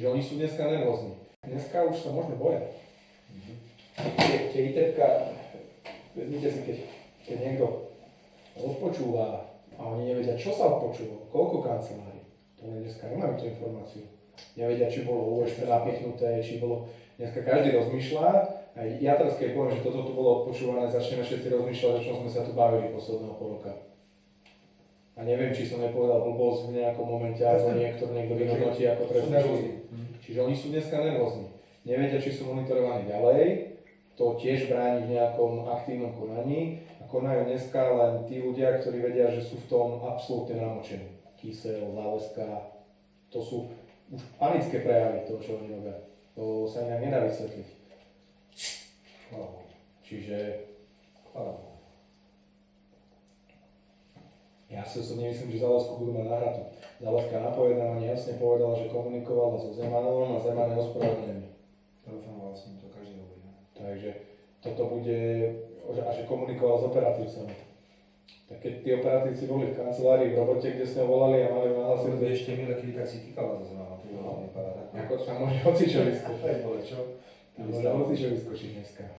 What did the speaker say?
Čiže oni sú dneska nervózni. Dneska už sa možno boja. Tie ITčka, vezmite si, keď niekto odpočúva a oni nevedia, čo sa odpočúva, koľko kancelárií, to dneska nemajú tú informáciu. Nevedia, či bolo USB napichnuté, či bolo... Dneska každý rozmýšľa, aj ja teraz keď poviem, že toto tu bolo odpočúvané, začneme všetci rozmýšľať, o čom sme sa tu bavili posledného pol roka. A neviem, či som nepovedal blbosť v nejakom momente, alebo niekto vyhodnotí ako trestný čin. Čiže oni sú dneska nervózni. Nevedia, či sú monitorovaní ďalej, to tiež bráni v nejakom aktívnom konaní a konajú dneska len tí ľudia, ktorí vedia, že sú v tom absolútne namočení. Kysel, záleska, to sú už panické prejavy toho, čo oni robia. To sa inak nedá vysvetliť. Čiže... Ja si osobne myslím, že Záľasku budú mať náhradu. Záľaska na pojednávanie jasne povedala, že komunikovala so Zemanom a Zeman je ospravedlnený. Telefonoval s ním, to každý hovorí. Takže toto bude, a že komunikoval s operatívcami. Tak keď tí operatívci boli v kancelárii v robote, kde sme ho volali a mali ho nahlasiť... To by ešte milé, keď si týkala za Zemana, to by vypadá tak. Ako tam môže hocičo vyskočiť. Aj bole, čo? Tam môže hocičo vyskočiť dneska.